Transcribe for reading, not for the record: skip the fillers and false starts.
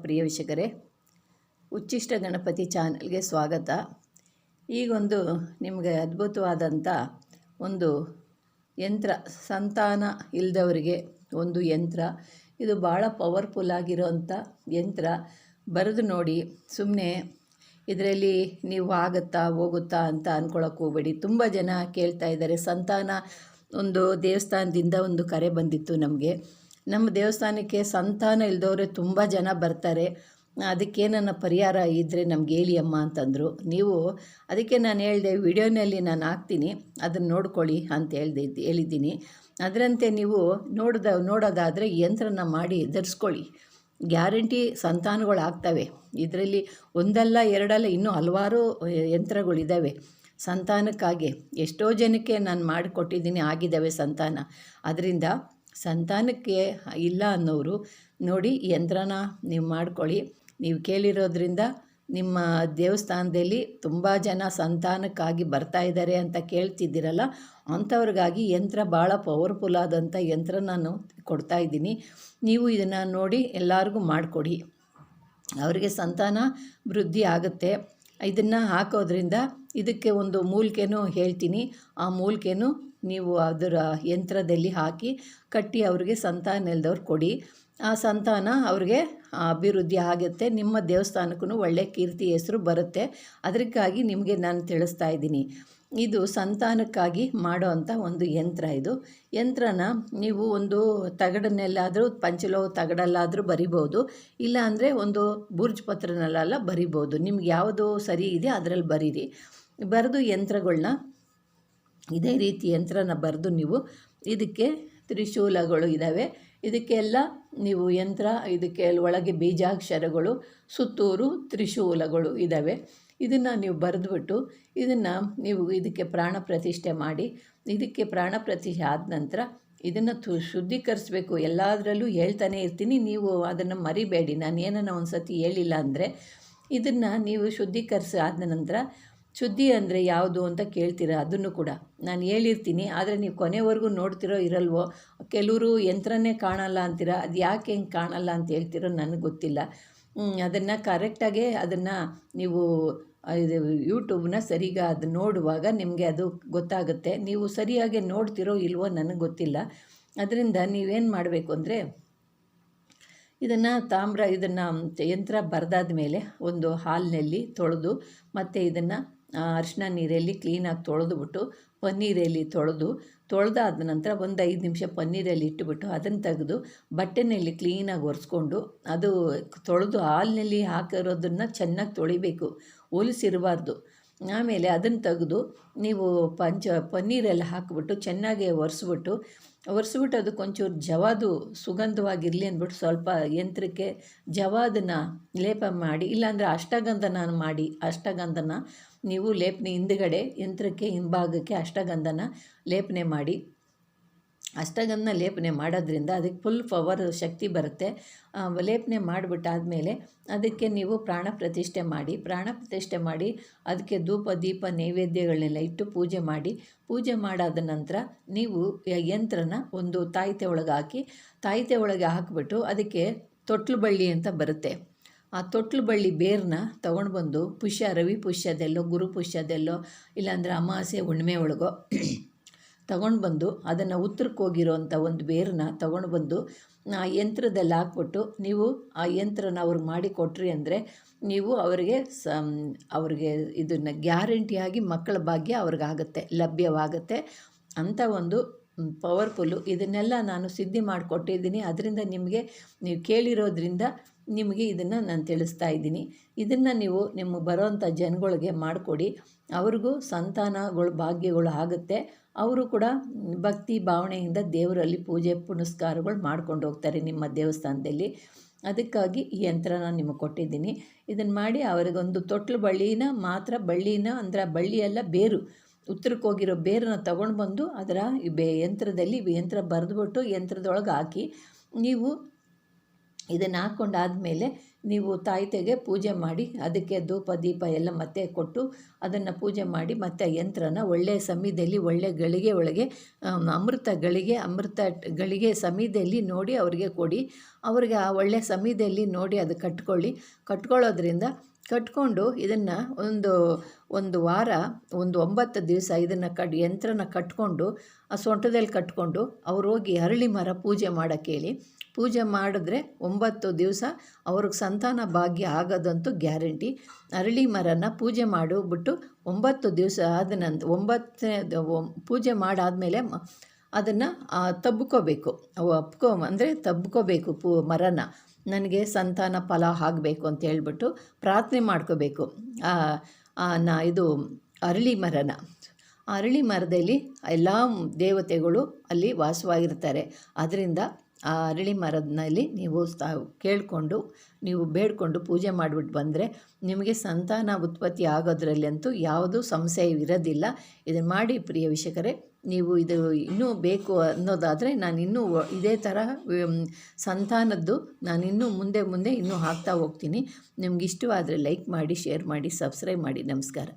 ಪ್ರಿಯ ವೀಕ್ಷಕರೇ, ಉಚ್ಚಿಷ್ಟ ಗಣಪತಿ ಚಾನಲ್ಗೆ ಸ್ವಾಗತ. ಈಗೊಂದು ನಿಮಗೆ ಅದ್ಭುತವಾದಂಥ ಒಂದು ಯಂತ್ರ, ಸಂತಾನ ಇಲ್ಲದವರಿಗೆ ಒಂದು ಯಂತ್ರ. ಇದು ಭಾಳ ಪವರ್ಫುಲ್ ಆಗಿರೋಂಥ ಯಂತ್ರ. ಬರೆದು ನೋಡಿ, ಸುಮ್ಮನೆ ಇದರಲ್ಲಿ ನೀವು ಆಗುತ್ತಾ ಹೋಗುತ್ತಾ ಅಂತ ಅಂದ್ಕೊಳ್ಳೋಕೆ ಹೋಗಬೇಡಿ. ತುಂಬ ಜನ ಕೇಳ್ತಾ ಇದ್ದಾರೆ. ಸಂತಾನ ಒಂದು ದೇವಸ್ಥಾನದಿಂದ ಒಂದು ಕರೆ ಬಂದಿತ್ತು ನಮಗೆ. ನಮ್ಮ ದೇವಸ್ಥಾನಕ್ಕೆ ಸಂತಾನ ಇಲ್ದವ್ರೆ ತುಂಬ ಜನ ಬರ್ತಾರೆ, ಅದಕ್ಕೇನನ್ನ ಪರಿಹಾರ ಇದ್ದರೆ ನಮ್ಗೆ ಹೇಳಿ ಅಮ್ಮ ಅಂತಂದರು. ನೀವು ಅದಕ್ಕೆ ನಾನು ಹೇಳಿದೆ, ವಿಡಿಯೋನಲ್ಲಿ ನಾನು ಹಾಕ್ತೀನಿ, ಅದನ್ನು ನೋಡ್ಕೊಳ್ಳಿ ಅಂತ ಹೇಳಿದ್ದೀನಿ. ಅದರಂತೆ ನೀವು ನೋಡೋದಾದರೆ ಯಂತ್ರನ ಮಾಡಿ ಧರಿಸ್ಕೊಳ್ಳಿ. ಗ್ಯಾರಂಟಿ ಸಂತಾನಗಳು ಆಗ್ತವೆ. ಇದರಲ್ಲಿ ಒಂದಲ್ಲ ಎರಡಲ್ಲ ಇನ್ನೂ ಹಲವಾರು ಯಂತ್ರಗಳಿದ್ದಾವೆ ಸಂತಾನಕ್ಕಾಗಿ. ಎಷ್ಟೋ ಜನಕ್ಕೆ ನಾನು ಮಾಡಿಕೊಟ್ಟಿದ್ದೀನಿ, ಆಗಿದ್ದಾವೆ ಸಂತಾನ. ಅದರಿಂದ ಸಂತಾನಕ್ಕೆ ಇಲ್ಲ ಅನ್ನೋರು ನೋಡಿ ಯಂತ್ರನ ನೀವು ಮಾಡ್ಕೊಳ್ಳಿ. ನೀವು ಕೇಳಿರೋದ್ರಿಂದ ನಿಮ್ಮ ದೇವಸ್ಥಾನದಲ್ಲಿ ತುಂಬ ಜನ ಸಂತಾನಕ್ಕಾಗಿ ಬರ್ತಾ ಇದ್ದಾರೆ ಅಂತ ಕೇಳ್ತಿದ್ದೀರಲ್ಲ, ಅಂಥವ್ರಿಗಾಗಿ ಯಂತ್ರ ಭಾಳ ಪವರ್ಫುಲ್ ಆದಂಥ ಯಂತ್ರ ನಾನು ಕೊಡ್ತಾಯಿದ್ದೀನಿ. ನೀವು ಇದನ್ನು ನೋಡಿ ಎಲ್ಲರಿಗೂ ಮಾಡಿಕೊಡಿ, ಅವರಿಗೆ ಸಂತಾನ ವೃದ್ಧಿ ಆಗುತ್ತೆ. ಇದನ್ನು ಹಾಕೋದ್ರಿಂದ ಇದಕ್ಕೆ ಒಂದು ಮೂಲಿಕೆನೂ ಹೇಳ್ತೀನಿ. ಆ ಮೂಲಿಕೆನೂ ನೀವು ಅದರ ಯಂತ್ರದಲ್ಲಿ ಹಾಕಿ ಕಟ್ಟಿ ಅವ್ರಿಗೆ ಸಂತಾನ ಇಲ್ದವ್ರು ಕೊಡಿ. ಆ ಸಂತಾನ ಅವ್ರಿಗೆ ಅಭಿವೃದ್ಧಿ ಆಗುತ್ತೆ. ನಿಮ್ಮ ದೇವಸ್ಥಾನಕ್ಕೂ ಒಳ್ಳೆಯ ಕೀರ್ತಿ ಹೆಸರು ಬರುತ್ತೆ. ಅದಕ್ಕಾಗಿ ನಿಮಗೆ ನಾನು ತಿಳಿಸ್ತಾ ಇದ್ದೀನಿ. ಇದು ಸಂತಾನಕ್ಕಾಗಿ ಮಾಡೋ ಅಂಥ ಒಂದು ಯಂತ್ರ. ಇದು ಯಂತ್ರನ ನೀವು ಒಂದು ತಗಡನ್ನೆಲ್ಲಾದರೂ, ಪಂಚಲೋಹ ತಗಡಲ್ಲಾದರೂ ಬರಿಬೋದು, ಇಲ್ಲ ಅಂದರೆ ಒಂದು ಬುರ್ಜ್ ಪತ್ರನಲ್ಲೆಲ್ಲ ಬರಿಬೋದು. ನಿಮ್ಗೆ ಯಾವುದು ಸರಿ ಇದೆ ಅದರಲ್ಲಿ ಬರೀರಿ. ಬರೆದು ಯಂತ್ರಗಳನ್ನ ಇದೇ ರೀತಿ ಯಂತ್ರನ ಬರೆದು ನೀವು ಇದಕ್ಕೆ ತ್ರಿಶೂಲಗಳು ಇದ್ದಾವೆ, ಇದಕ್ಕೆಲ್ಲ ನೀವು ಯಂತ್ರ, ಇದಕ್ಕೆ ಒಳಗೆ ಬೀಜಾಕ್ಷರಗಳು, ಸುತ್ತೂರು ತ್ರಿಶೂಲಗಳು ಇದ್ದಾವೆ. ಇದನ್ನು ನೀವು ಬರೆದುಬಿಟ್ಟು ಇದನ್ನು ನೀವು ಇದಕ್ಕೆ ಪ್ರಾಣ ಪ್ರತಿಷ್ಠೆ ಮಾಡಿ, ಇದಕ್ಕೆ ಪ್ರಾಣ ಪ್ರತಿಷ್ಠೆ ಆದ ನಂತರ ಇದನ್ನು ಶುದ್ಧೀಕರಿಸ್ಬೇಕು. ಎಲ್ಲದರಲ್ಲೂ ಹೇಳ್ತಾನೆ ಇರ್ತೀನಿ, ನೀವು ಅದನ್ನು ಮರಿಬೇಡಿ. ನಾನು ಏನನ್ನ ಒಂದು ಸತಿ ಹೇಳಿಲ್ಲ ಅಂದರೆ ಇದನ್ನು ನೀವು ಶುದ್ಧೀಕರಿಸಿ ಆದ ನಂತರ, ಶುದ್ಧಿ ಅಂದರೆ ಯಾವುದು ಅಂತ ಕೇಳ್ತೀರ, ಅದನ್ನು ಕೂಡ ನಾನು ಹೇಳಿರ್ತೀನಿ. ಆದರೆ ನೀವು ಕೊನೆವರೆಗೂ ನೋಡ್ತಿರೋ ಇರಲ್ವೋ, ಕೆಲವರು ಯಂತ್ರನೇ ಕಾಣಲ್ಲ ಅಂತೀರ. ಅದು ಯಾಕೆ ಹೆಂಗೆ ಕಾಣಲ್ಲ ಅಂತ ಹೇಳ್ತಿರೋ ನನಗೆ ಗೊತ್ತಿಲ್ಲ. ಅದನ್ನು ಕರೆಕ್ಟಾಗೆ ಅದನ್ನು ನೀವು ಇದು ಯೂಟ್ಯೂಬ್ನ ಸರಿಗ ಅದು ನೋಡುವಾಗ ನಿಮಗೆ ಅದು ಗೊತ್ತಾಗುತ್ತೆ. ನೀವು ಸರಿಯಾಗಿ ನೋಡ್ತಿರೋ ಇಲ್ವೋ ನನಗೆ ಗೊತ್ತಿಲ್ಲ. ಅದರಿಂದ ನೀವೇನು ಮಾಡಬೇಕು ಅಂದರೆ, ಇದನ್ನು ಯಂತ್ರ ಬರೆದಾದ ಮೇಲೆ ಒಂದು ಹಾಲಿನಲ್ಲಿ ತೊಳೆದು, ಮತ್ತು ಇದನ್ನು ಅರಿಶಿನ ನೀರಲ್ಲಿ ಕ್ಲೀನಾಗಿ ತೊಳೆದುಬಿಟ್ಟು, ಪನ್ನೀರಲ್ಲಿ ತೊಳೆದಾದ ನಂತರ ಒಂದು 5 ನಿಮಿಷ ಪನ್ನೀರಲ್ಲಿ ಇಟ್ಟುಬಿಟ್ಟು ಅದನ್ನು ತೆಗೆದು ಬಟ್ಟೆನಲ್ಲಿ ಕ್ಲೀನಾಗಿ ಒರೆಸ್ಕೊಂಡು, ಅದು ತೊಳೆದು ಹಾಲಿನಲ್ಲಿ ಹಾಕಿರೋದನ್ನು ಚೆನ್ನಾಗಿ ತೊಳಿಬೇಕು, ಹೊಲಸಿರಬಾರ್ದು. ಆಮೇಲೆ ಅದನ್ನು ತೆಗೆದು ನೀವು ಪನ್ನೀರೆಲ್ಲ ಹಾಕಿಬಿಟ್ಟು ಚೆನ್ನಾಗಿ ಒರೆಸ್ಬಿಟ್ಟು ಅದಕ್ಕೊಂಚೂರು ಜವಾದು ಸುಗಂಧವಾಗಿರಲಿ ಅಂದ್ಬಿಟ್ಟು ಸ್ವಲ್ಪ ಯಂತ್ರಕ್ಕೆ ಜವಾದನ್ನ ಲೇಪ ಮಾಡಿ, ಇಲ್ಲಾಂದರೆ ಅಷ್ಟಗಂಧನ ನೀವು ಲೇಪನೆ ಹಿಂದುಗಡೆ ಯಂತ್ರಕ್ಕೆ ಹಿಂಭಾಗಕ್ಕೆ ಅಷ್ಟಗಂಧನ ಲೇಪನೆ ಮಾಡಿ. ಅಷ್ಟಗಂಧನ ಲೇಪನೆ ಮಾಡೋದ್ರಿಂದ ಅದಕ್ಕೆ ಫುಲ್ ಪವರ್ ಶಕ್ತಿ ಬರುತ್ತೆ. ಲೇಪನೆ ಮಾಡಿಬಿಟ್ಟಾದಮೇಲೆ ಅದಕ್ಕೆ ನೀವು ಪ್ರಾಣ ಪ್ರತಿಷ್ಠೆ ಮಾಡಿ ಅದಕ್ಕೆ ಧೂಪ ದೀಪ ನೈವೇದ್ಯಗಳನ್ನೆಲ್ಲ ಇಟ್ಟು ಪೂಜೆ ಮಾಡಾದ ನಂತರ ನೀವು ಯಂತ್ರನ ಒಂದು ತಾಯಿತೆ ಒಳಗೆ ಹಾಕಿಬಿಟ್ಟು ಅದಕ್ಕೆ ತೊಟ್ಲು ಬಳ್ಳಿ ಅಂತ ಬರುತ್ತೆ. ಆ ತೊಟ್ಲು ಬಳ್ಳಿ ಬೇರನ್ನ ತೊಗೊಂಡು ಬಂದು ರವಿ ಪುಷ್ಯದೆಲ್ಲೋ, ಗುರು ಪುಷ್ಯದೆಲ್ಲೋ, ಇಲ್ಲಾಂದರೆ ಅಮಾವಾಸ್ಯೆ ಹುಣ್ಣಿಮೆ ಒಳಗೋ ತಗೊಂಡು ಬಂದು ಅದನ್ನು ಉತ್ತರಕ್ಕೆ ಹೋಗಿರೋಂಥ ಒಂದು ಬೇರನ್ನ ತೊಗೊಂಡು ಬಂದು ಆ ಯಂತ್ರದಲ್ಲಿ ಹಾಕ್ಬಿಟ್ಟು ನೀವು ಆ ಯಂತ್ರನ ಅವ್ರಿಗೆ ಮಾಡಿ ಕೊಟ್ರಿ ಅಂದರೆ ನೀವು ಅವ್ರಿಗೆ ಇದನ್ನು ಗ್ಯಾರಂಟಿಯಾಗಿ ಮಕ್ಕಳ ಭಾಗ್ಯ ಅವ್ರಿಗಾಗುತ್ತೆ, ಲಭ್ಯವಾಗುತ್ತೆ ಅಂಥ ಒಂದು ಪವರ್ಫುಲ್ಲು. ಇದನ್ನೆಲ್ಲ ನಾನು ಸಿದ್ಧಿ ಮಾಡಿಕೊಟ್ಟಿದ್ದೀನಿ. ಅದರಿಂದ ನೀವು ಕೇಳಿರೋದ್ರಿಂದ ನಿಮಗೆ ಇದನ್ನು ನಾನು ತಿಳಿಸ್ತಾ ಇದ್ದೀನಿ. ಇದನ್ನು ನೀವು ನಿಮ್ಮ ಬರೋವಂಥ ಜನಗಳಿಗೆ ಮಾಡಿಕೊಡಿ. ಅವ್ರಿಗೂ ಸಂತಾನಗಳು ಭಾಗ್ಯಗಳು ಆಗುತ್ತೆ. ಅವರು ಕೂಡ ಭಕ್ತಿ ಭಾವನೆಯಿಂದ ದೇವರಲ್ಲಿ ಪೂಜೆ ಪುನಸ್ಕಾರಗಳು ಮಾಡ್ಕೊಂಡು ಹೋಗ್ತಾರೆ ನಿಮ್ಮ ದೇವಸ್ಥಾನದಲ್ಲಿ. ಅದಕ್ಕಾಗಿ ಈ ಯಂತ್ರನ ನಿಮಗೆ ಕೊಟ್ಟಿದ್ದೀನಿ. ಇದನ್ನು ಮಾಡಿ ಅವರಿಗೊಂದು ತೊಟ್ಲು ಬಳ್ಳಿನ ಅಂದರೆ ಬಳ್ಳಿಯೆಲ್ಲ ಬೇರು, ಉತ್ತರಕ್ಕೆ ಹೋಗಿರೋ ಬೇರನ್ನ ತೊಗೊಂಡು ಬಂದು ಅದರ ಯಂತ್ರ ಬರೆದುಬಿಟ್ಟು ಯಂತ್ರದೊಳಗೆ ಹಾಕಿ ನೀವು ಇದನ್ನು ಹಾಕ್ಕೊಂಡಾದಮೇಲೆ ನೀವು ತಾಯಿತೆಗೆ ಪೂಜೆ ಮಾಡಿ ಅದಕ್ಕೆ ಧೂಪ ದೀಪ ಎಲ್ಲ ಮತ್ತೆ ಕೊಟ್ಟು ಅದನ್ನು ಪೂಜೆ ಮಾಡಿ ಮತ್ತು ಆ ಯಂತ್ರನ ಒಳ್ಳೆಯ ಸಮಯದಲ್ಲಿ ಒಳ್ಳೆಯ ಗಳಿಗೆ ಒಳಗೆ ಅಮೃತ ಗಳಿಗೆ ಸಮಯದಲ್ಲಿ ನೋಡಿ ಅವ್ರಿಗೆ ಕೊಡಿ. ಅವ್ರಿಗೆ ಆ ಒಳ್ಳೆಯ ಸಮಯದಲ್ಲಿ ನೋಡಿ ಅದು ಕಟ್ಕೊಳ್ಳೋದ್ರಿಂದ ಕಟ್ಕೊಂಡು ಇದನ್ನು ಒಂದು ವಾರ 9 ದಿವಸ ಇದನ್ನು ಯಂತ್ರನ ಕಟ್ಕೊಂಡು ಆ ಸೊಂಟದಲ್ಲಿ ಕಟ್ಕೊಂಡು ಅವ್ರು ಹೋಗಿ ಅರಳಿ ಮರ ಪೂಜೆ ಮಾಡೋಕ್ಕೆ ಹೇಳಿ. ಪೂಜೆ ಮಾಡಿದ್ರೆ 9 ದಿವಸ ಅವ್ರಿಗೆ ಸಂತಾನ ಭಾಗ್ಯ ಆಗೋದಂತೂ ಗ್ಯಾರಂಟಿ. ಅರಳಿ ಮರನ ಪೂಜೆ ಮಾಡಿಬಿಟ್ಟು 9 ದಿವಸ ಆದ ನಂತರ 9ನೇ ಪೂಜೆ ಮಾಡಾದಮೇಲೆ ಅದನ್ನು ತಬ್ಕೋಬೇಕು. ತಬ್ಕೋಬೇಕು ಮರನ. ನನಗೆ ಸಂತಾನ ಫಲ ಆಗಬೇಕು ಅಂತ ಹೇಳ್ಬಿಟ್ಟು ಪ್ರಾರ್ಥನೆ ಮಾಡ್ಕೋಬೇಕು. ಇದು ಅರಳಿ ಮರನ. ಆ ಅರಳಿ ಮರದಲ್ಲಿ ಎಲ್ಲ ದೇವತೆಗಳು ಅಲ್ಲಿ ವಾಸವಾಗಿರ್ತಾರೆ. ಅದರಿಂದ ಆ ಅರಳಿ ಮರದಲ್ಲಿ ನೀವು ಕೇಳಿಕೊಂಡು ನೀವು ಬೇಡಿಕೊಂಡು ಪೂಜೆ ಮಾಡಿಬಿಟ್ಟು ಬಂದರೆ ನಿಮಗೆ ಸಂತಾನ ಉತ್ಪತ್ತಿ ಆಗೋದ್ರಲ್ಲಂತೂ ಯಾವುದೂ ಸಂಶಯವಿರೋದಿಲ್ಲ. ಇದನ್ನು ಮಾಡಿ ಪ್ರಿಯ ವೀಕ್ಷಕರೇ. ನೀವು ಇದು ಇನ್ನೂ ಬೇಕು ಅನ್ನೋದಾದರೆ ನಾನು ಇನ್ನೂ ಇದೇ ಥರ ಸಂತಾನದ್ದು ನಾನು ಇನ್ನೂ ಮುಂದೆ ಇನ್ನೂ ಹಾಕ್ತಾ ಹೋಗ್ತೀನಿ. ನಿಮ್ಗೆ ಇಷ್ಟವಾದರೆ ಲೈಕ್ ಮಾಡಿ, ಶೇರ್ ಮಾಡಿ, ಸಬ್ಸ್ಕ್ರೈಬ್ ಮಾಡಿ. ನಮಸ್ಕಾರ.